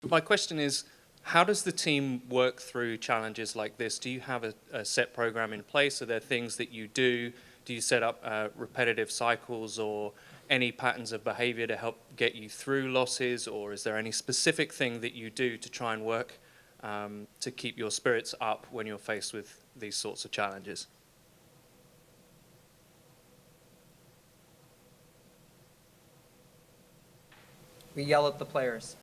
My question is, how does the team work through challenges like this? Do you have a set program in place? Are there things that you do? Do you set up repetitive cycles or any patterns of behavior to help get you through losses? Or is there any specific thing that you do to try and work to keep your spirits up when you're faced with these sorts of challenges? We yell at the players.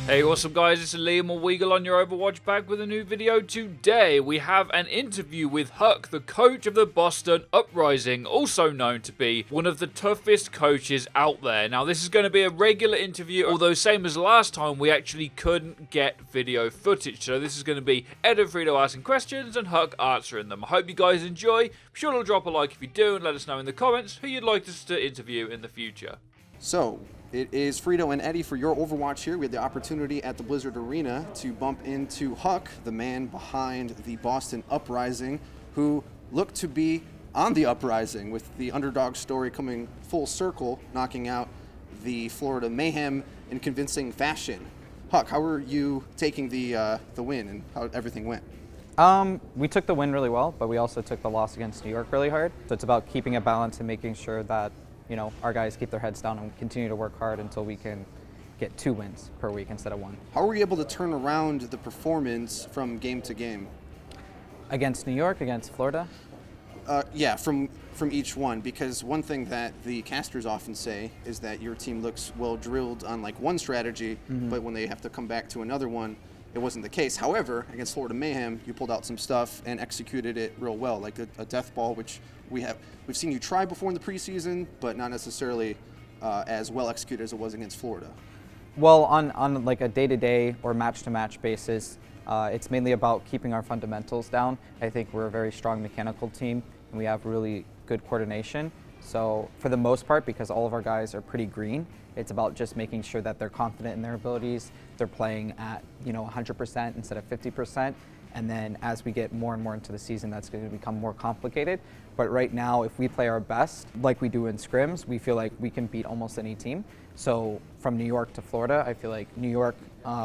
Hey, what's up guys, it's Liam or Weagle on your Overwatch, back with a new video. Today we have an interview with Huck, the coach of the Boston Uprising, also known to be one of the toughest coaches out there. Now this is going to be a regular interview, although same as last time we actually couldn't get video footage. So this is going to be Ed and FREEDO asking questions and Huck answering them. I hope you guys enjoy. Be sure to drop a like if you do and let us know in the comments who you'd like us to interview in the future. So, it is FREEDO and Eddie for Your Overwatch here. We had the opportunity at the Blizzard Arena to bump into Huck, the man behind the Boston Uprising, who looked to be on the Uprising, with the underdog story coming full circle, knocking out the Florida Mayhem in convincing fashion. Huck, how were you taking the win and how everything went? We took the win really well, but we also took the loss against New York really hard. So it's about keeping a balance and making sure that our guys keep their heads down and continue to work hard until we can get 2 wins per week instead of 1. How were you able to turn around the performance from game to game? Against New York, against Florida? Yeah, from each one, because one thing that the casters often say is that your team looks well drilled on like one strategy, but when they have to come back to another one, it wasn't the case. However, against Florida Mayhem, you pulled out some stuff and executed it real well, like a death ball, which we've seen you try before in the preseason, but not necessarily as well executed as it was against Florida. Well, on like a day-to-day or match-to-match basis, it's mainly about keeping our fundamentals down. I think we're a very strong mechanical team, and we have really good coordination. So for the most part, because all of our guys are pretty green, it's about just making sure that they're confident in their abilities. They're playing at 100% instead of 50%. And then as we get more and more into the season, that's going to become more complicated. But right now, if we play our best, like we do in scrims, we feel like we can beat almost any team. So from New York to Florida, I feel like New York,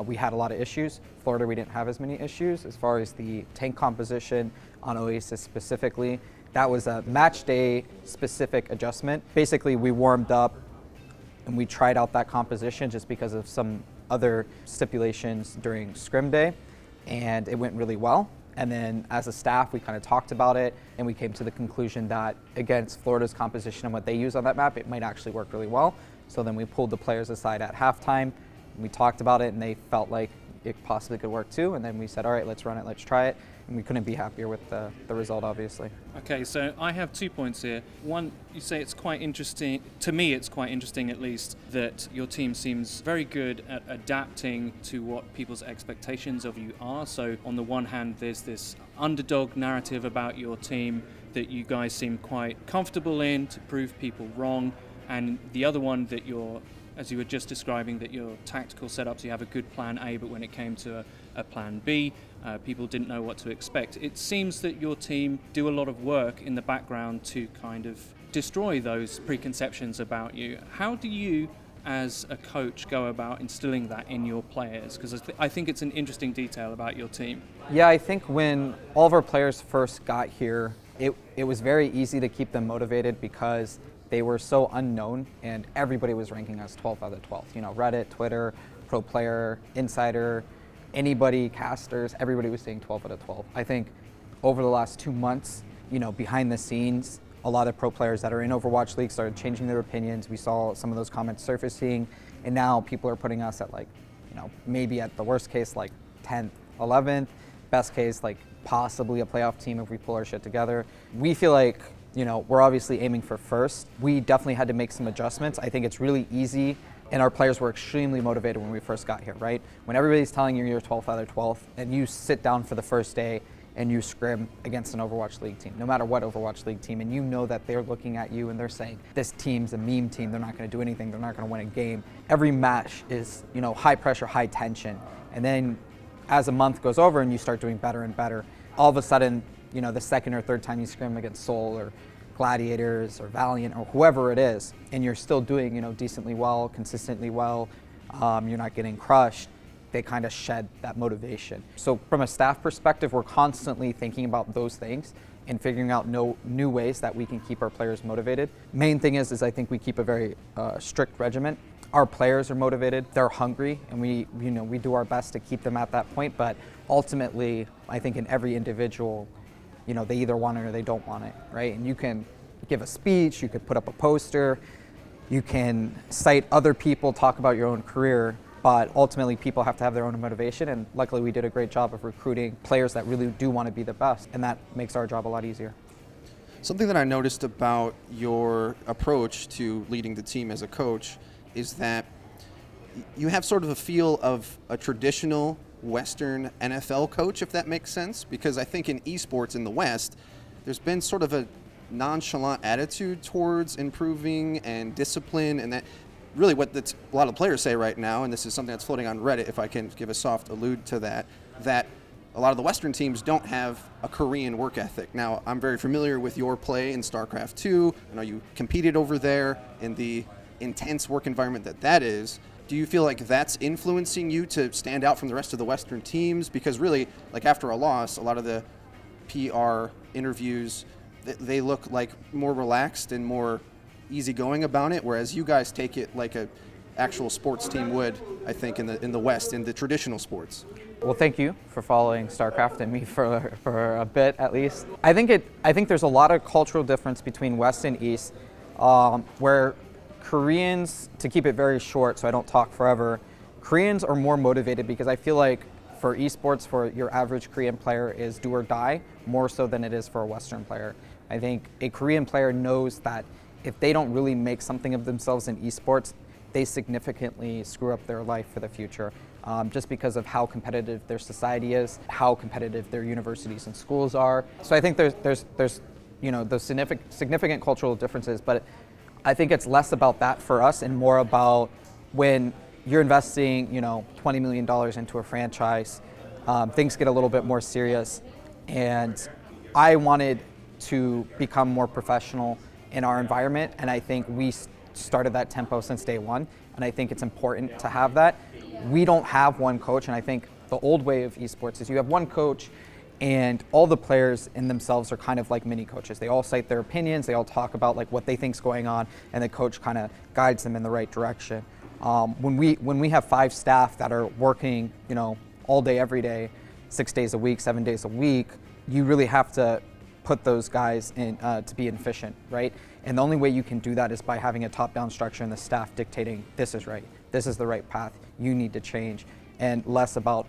we had a lot of issues. Florida, we didn't have as many issues. As far as the tank composition on Oasis specifically, that was a match day specific adjustment. Basically, we warmed up and we tried out that composition just because of some other stipulations during scrim day, and it went really well. And then as a staff, we kind of talked about it, and we came to the conclusion that against Florida's composition and what they use on that map, it might actually work really well. So then we pulled the players aside at halftime, we talked about it, and they felt like it possibly could work too. And then we said, all right, let's run it, let's try it. And we couldn't be happier with the result, obviously. Okay, so I have 2 points here. One, you say it's quite interesting, to me it's quite interesting at least, that your team seems very good at adapting to what people's expectations of you are. So on the one hand, there's this underdog narrative about your team that you guys seem quite comfortable in to prove people wrong. And the other one that you're, as you were just describing, that your tactical setups, you have a good plan A, but when it came to a plan B, people didn't know what to expect. It seems that your team do a lot of work in the background to kind of destroy those preconceptions about you. How do you, as a coach, go about instilling that in your players? Because I think it's an interesting detail about your team. Yeah, I think when all of our players first got here, it was very easy to keep them motivated because they were so unknown and everybody was ranking us 12th out of 12. Reddit, Twitter, Pro Player, Insider, anybody, casters, everybody was saying 12 out of 12. I think over the last 2 months, behind the scenes, a lot of pro players that are in Overwatch League started changing their opinions. We saw some of those comments surfacing, and now people are putting us at maybe at the worst case, 10th, 11th, best case, possibly a playoff team if we pull our shit together. We feel like, we're obviously aiming for first. We definitely had to make some adjustments. I think it's really easy, and our players were extremely motivated when we first got here, right? When everybody's telling you you're 12th out of 12th, and you sit down for the first day and you scrim against an Overwatch League team, no matter what Overwatch League team, and you know that they're looking at you and they're saying, this team's a meme team, they're not gonna do anything, they're not gonna win a game. Every match is, high pressure, high tension. And then as a month goes over and you start doing better and better, all of a sudden, the second or third time you scrim against Seoul or Gladiators or Valiant or whoever it is, and you're still doing, decently well, consistently well, you're not getting crushed, they kind of shed that motivation. So from a staff perspective, we're constantly thinking about those things and figuring out new ways that we can keep our players motivated. Main thing is I think we keep a very strict regimen. Our players are motivated, they're hungry, and we do our best to keep them at that point. But ultimately, I think in every individual, they either want it or they don't want it, right? And you can give a speech, you could put up a poster, you can cite other people, talk about your own career, but ultimately people have to have their own motivation, and luckily we did a great job of recruiting players that really do want to be the best, and that makes our job a lot easier. Something that I noticed about your approach to leading the team as a coach is that you have sort of a feel of a traditional Western NFL coach, if that makes sense, because I think in esports in the West, there's been sort of a nonchalant attitude towards improving and discipline, and that really what a lot of players say right now, and this is something that's floating on Reddit, if I can give a soft allude to that a lot of the Western teams don't have a Korean work ethic. Now, I'm very familiar with your play in StarCraft 2. I know you competed over there in the intense work environment that is. Do you feel like that's influencing you to stand out from the rest of the Western teams? Because really, like after a loss, a lot of the PR interviews, they look like more relaxed and more easygoing about it, whereas you guys take it like a actual sports team would, I think, in the West, in the traditional sports. Well, thank you for following StarCraft and me for a bit at least. I think there's a lot of cultural difference between West and East, where Koreans, to keep it very short so I don't talk forever, Koreans are more motivated because I feel like for esports, for your average Korean player is do or die more so than it is for a Western player. I think a Korean player knows that if they don't really make something of themselves in esports, they significantly screw up their life for the future, just because of how competitive their society is, how competitive their universities and schools are. So I think there's those significant cultural differences, but I think it's less about that for us and more about when you're investing, $20 million into a franchise, things get a little bit more serious. And I wanted to become more professional in our environment, and I think we started that tempo since day one, and I think it's important to have that. We don't have one coach, and I think the old way of esports is you have one coach and all the players in themselves are kind of like mini coaches. They all cite their opinions, they all talk about like what they think's going on, and the coach kind of guides them in the right direction. When we have 5 staff that are working, all day, every day, 6 days a week, 7 days a week, you really have to put those guys in to be efficient, right? And the only way you can do that is by having a top-down structure and the staff dictating this is right, this is the right path, you need to change, and less about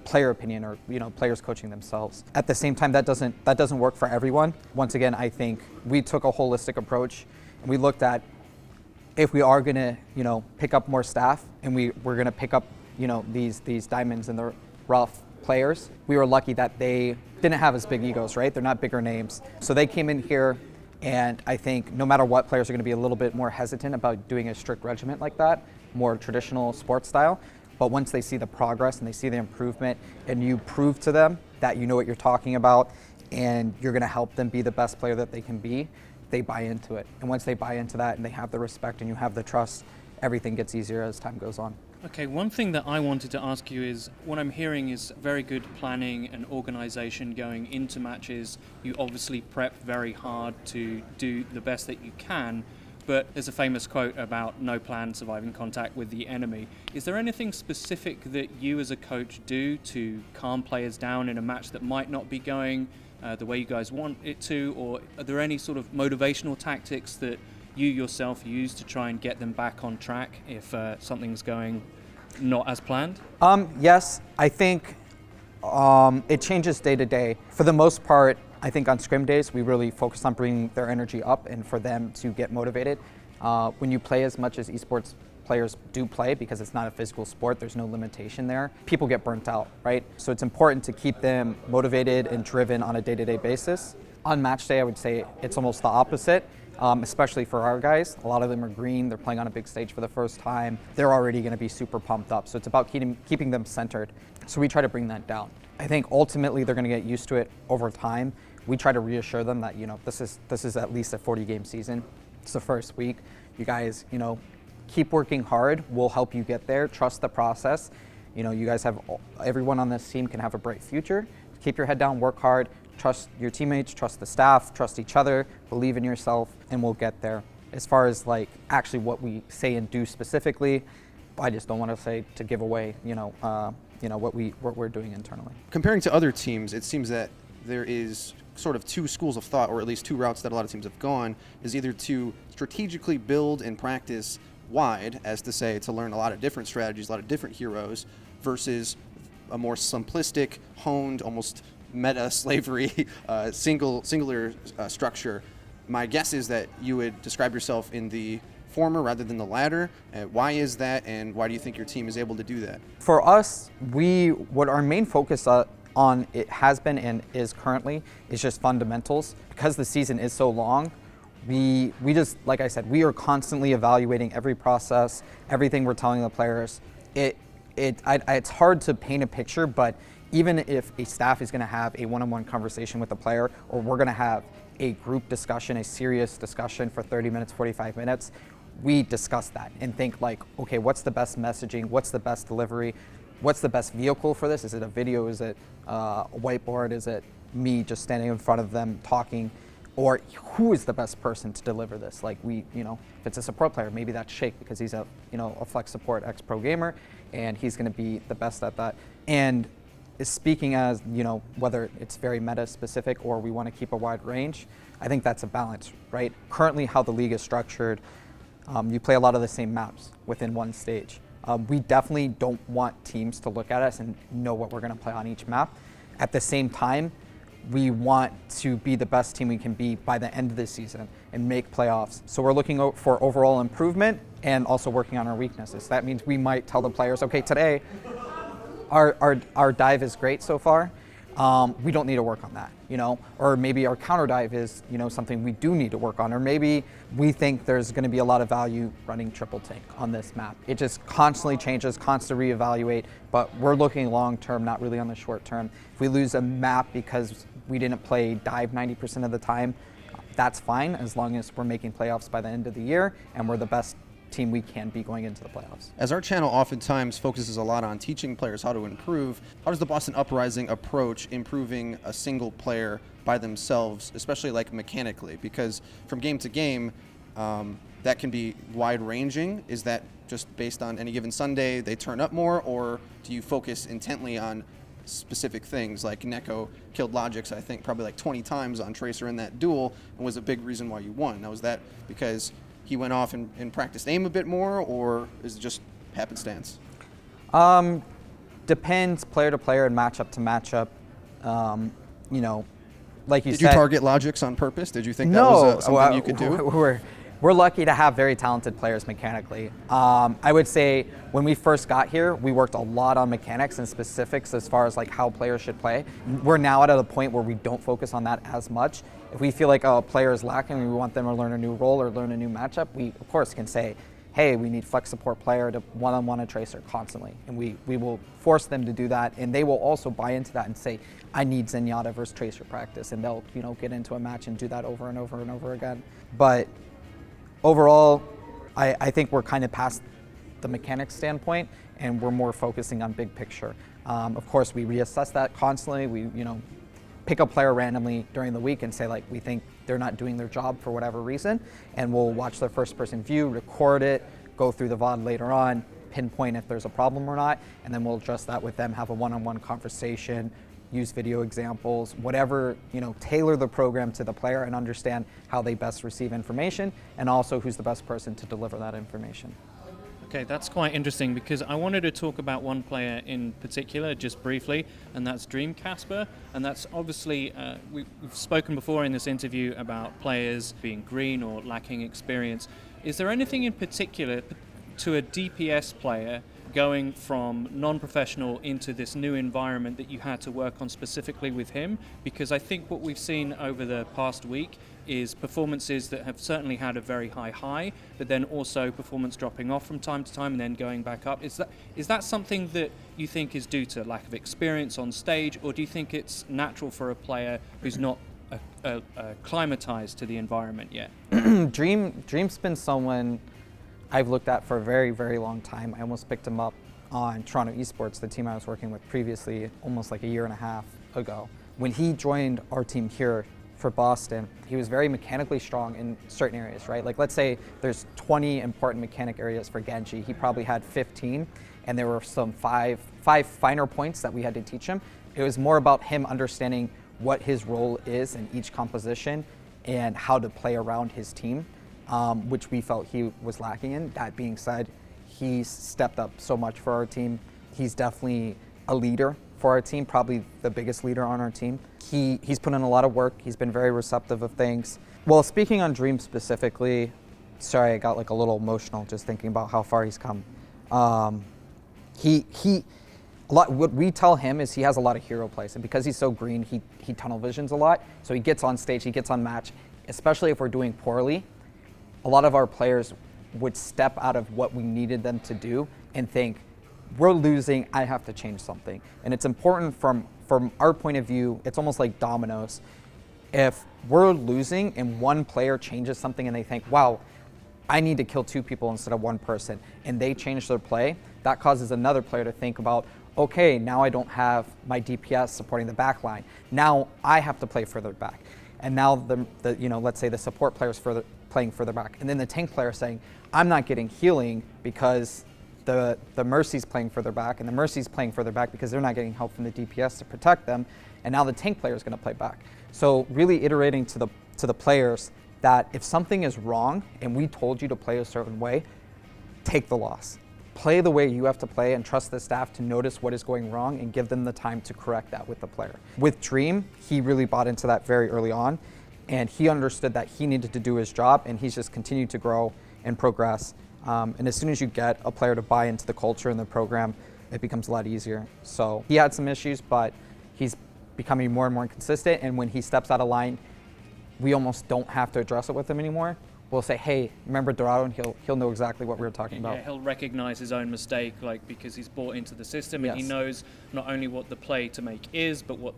player opinion or players coaching themselves. At the same time, that doesn't work for everyone. Once again, I think we took a holistic approach and we looked at if we are going to pick up more staff and we're going to pick up these diamonds in the rough players. We were lucky that they didn't have as big egos, right? They're not bigger names. So they came in here, and I think no matter what, players are going to be a little bit more hesitant about doing a strict regiment like that, more traditional sports style. But once they see the progress and they see the improvement, and you prove to them that you know what you're talking about and you're going to help them be the best player that they can be, they buy into it. And once they buy into that and they have the respect and you have the trust, everything gets easier as time goes on. Okay, one thing that I wanted to ask you is, what I'm hearing is very good planning and organization going into matches. You obviously prep very hard to do the best that you can, but there's a famous quote about no plan surviving contact with the enemy. Is there anything specific that you as a coach do to calm players down in a match that might not be going the way you guys want it to, or are there any sort of motivational tactics that you yourself use to try and get them back on track if something's going not as planned? Yes, I think it changes day to day. For the most part, I think on scrim days, we really focus on bringing their energy up and for them to get motivated. When you play as much as esports players do play, because it's not a physical sport, there's no limitation there, people get burnt out, right? So it's important to keep them motivated and driven on a day-to-day basis. On match day, I would say it's almost the opposite. Especially for our guys. A lot of them are green, they're playing on a big stage for the first time. They're already going to be super pumped up. So it's about keeping them centered. So we try to bring that down. I think ultimately they're going to get used to it over time. we try to reassure them that, this is at least a 40-game season. It's the first week. You guys, keep working hard. We'll help you get there. Trust the process. You guys everyone on this team can have a bright future. Keep your head down, work hard, trust your teammates, trust the staff, trust each other, believe in yourself, and we'll get there. As far as actually what we say and do specifically, I just don't want to say to give away, what we're doing internally. Comparing to other teams, it seems that there is sort of two schools of thought, or at least two routes that a lot of teams have gone, is either to strategically build and practice wide, as to say, to learn a lot of different strategies, a lot of different heroes, versus a more simplistic, honed, almost meta slavery, singular structure. My guess is that you would describe yourself in the former rather than the latter. Why is that, and why do you think your team is able to do that? For us, what our main focus on it has been and is currently is just fundamentals. Because the season is so long, we just, like I said, we are constantly evaluating every process, everything we're telling the players. It's hard to paint a picture, but even if a staff is going to have a one-on-one conversation with the player, or we're going to have a group discussion, a serious discussion for 30 minutes, 45 minutes, we discuss that and think okay, what's the best messaging? What's the best delivery? What's the best vehicle for this? Is it a video? Is it a whiteboard? Is it me just standing in front of them talking? Or who is the best person to deliver this? If it's a support player, maybe that's Shake, because he's a flex support ex-pro gamer, and he's going to be the best at that. And speaking as, whether it's very meta specific or we want to keep a wide range, I think that's a balance, right? Currently, how the league is structured, you play a lot of the same maps within one stage. We definitely don't want teams to look at us and know what we're going to play on each map. At the same time, we want to be the best team we can be by the end of the season and make playoffs. So we're looking for overall improvement and also working on our weaknesses. That means we might tell the players, okay, today our dive is great so far. We don't need to work on that, or maybe our counter dive is, something we do need to work on, or maybe we think there's going to be a lot of value running triple tank on this map. It just constantly changes, constantly reevaluate, but we're looking long term, not really on the short term. If we lose a map because we didn't play dive 90% of the time, that's fine, as long as we're making playoffs by the end of the year and we're the best team we can be going into the playoffs. As our channel oftentimes focuses a lot on teaching players how to improve, how does the Boston Uprising approach improving a single player by themselves, especially mechanically? Because from game to game, that can be wide-ranging. Is that just based on any given Sunday they turn up more, or do you focus intently on specific things? Like Neko killed Logix, I think, probably 20 times on Tracer in that duel, and was a big reason why you won. Now, was that because he went off and practiced aim a bit more, or is it just happenstance? Depends player to player and matchup to matchup. Like you said. Did you target Logix on purpose? Did you think that was something you could do? We're lucky to have very talented players mechanically. I would say when we first got here, we worked a lot on mechanics and specifics as far as how players should play. We're now at a point where we don't focus on that as much. If we feel like a player is lacking and we want them to learn a new role or learn a new matchup, we of course can say, hey, we need flex support player to one-on-one a Tracer constantly. And we will force them to do that, and they will also buy into that and say, I need Zenyatta versus Tracer practice, and they'll get into a match and do that over and over and over again. But overall, I think we're kind of past the mechanics standpoint, and we're more focusing on big picture. Of course, we reassess that constantly. We pick a player randomly during the week and say we think they're not doing their job for whatever reason, and we'll watch their first-person view, record it, go through the VOD later on, pinpoint if there's a problem or not, and then we'll address that with them, have a one-on-one conversation, use video examples, whatever, tailor the program to the player and understand how they best receive information, and also who's the best person to deliver that information. Okay, that's quite interesting, because I wanted to talk about one player in particular, just briefly, and that's Dream Casper. And that's obviously, we've spoken before in this interview about players being green or lacking experience. Is there anything in particular to a DPS player going from non-professional into this new environment that you had to work on specifically with him? Because I think what we've seen over the past week is performances that have certainly had a very high, but then also performance dropping off from time to time and then going back up. Is that something that you think is due to lack of experience on stage, or do you think it's natural for a player who's not acclimatized to the environment yet? Dream's been someone I've looked at for a very, very long time. I almost picked him up on Toronto Esports, the team I was working with previously, almost like a year and a half ago. When he joined our team here for Boston, he was very mechanically strong in certain areas, right? Like let's say there's 20 important mechanic areas for Genji. He probably had 15, and there were some five finer points that we had to teach him. It was more about him understanding what his role is in each composition and how to play around his team, which we felt he was lacking in. That being said, he's stepped up so much for our team. He's definitely a leader for our team, probably the biggest leader on our team. He's put in a lot of work. He's been very receptive of things. Well, speaking on Dream specifically, sorry, I got like a little emotional just thinking about how far he's come. What we tell him is he has a lot of hero plays, and because he's so green, he tunnel visions a lot. So he gets on stage, he gets on match, especially if we're doing poorly. A lot of our players would step out of what we needed them to do and think, we're losing, I have to change something. And it's important from our point of view, it's almost like dominoes. If we're losing and one player changes something and they think, wow, I need to kill 2 people instead of 1 person, and they change their play, that causes another player to think about, okay, now I don't have my DPS supporting the back line. Now I have to play further back. And now let's say the support player is playing further back. And then the tank player is saying, I'm not getting healing because the Mercy's playing further back, and the Mercy's playing further back because they're not getting help from the DPS to protect them. And now the tank player is going to play back. So really iterating to the players that if something is wrong and we told you to play a certain way, take the loss. Play the way you have to play and trust the staff to notice what is going wrong and give them the time to correct that with the player. With Dream, he really bought into that very early on, and he understood that he needed to do his job, and he's just continued to grow and progress. And as soon as you get a player to buy into the culture and the program, it becomes a lot easier. So he had some issues, but he's becoming more and more consistent, and when he steps out of line, we almost don't have to address it with him anymore. We'll say, hey, remember Dorado, and he'll know exactly what we were talking about. Yeah, he'll recognize his own mistake, because he's bought into the system, and Yes. he knows not only what the play to make is, but what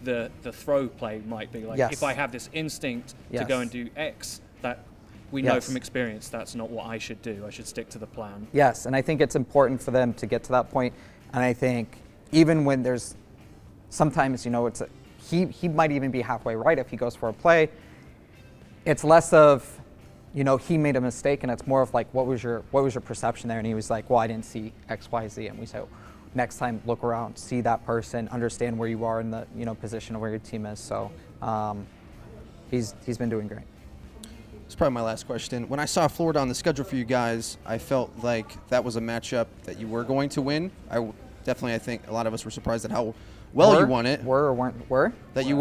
the throw play might be. Like, Yes. if I have this instinct to Yes. go and do X, that we know Yes. from experience that's not what I should do. I should stick to the plan. Yes, and I think it's important for them to get to that point. And I think even when there's sometimes, he might even be halfway right if he goes for a play. It's less of, he made a mistake, and it's more of like, what was your perception there? And he was like, well, I didn't see X, Y, Z. And we say, next time, look around, see that person, understand where you are in the position of where your team is. So he's been doing great. It's probably my last question. When I saw Florida on the schedule for you guys, I felt like that was a matchup that you were going to win. I think a lot of us were surprised at how well you won it. That you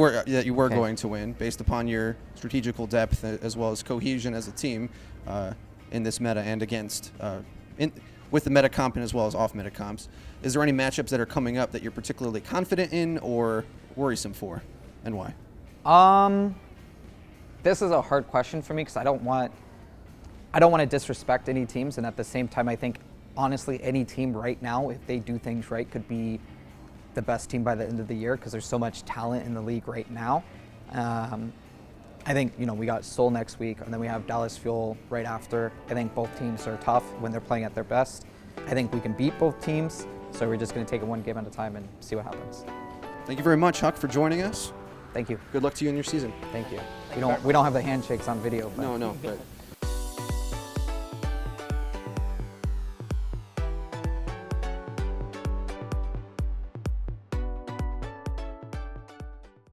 were going to win based upon your strategical depth as well as cohesion as a team in this meta and against with the meta comp and as well as off meta comps. Is there any matchups that are coming up that you're particularly confident in or worrisome for, and why? This is a hard question for me because I don't want to disrespect any teams, and at the same time, I think honestly any team right now, if they do things right, could be the best team by the end of the year because there's so much talent in the league right now. I think we got Seoul next week, and then we have Dallas Fuel right after. I think both teams are tough when they're playing at their best. I think we can beat both teams, so we're just going to take it one game at a time and see what happens. Thank you very much, Huck, for joining us. Thank you. Good luck to you in your season. Thank you. We don't have the handshakes on video. But No, but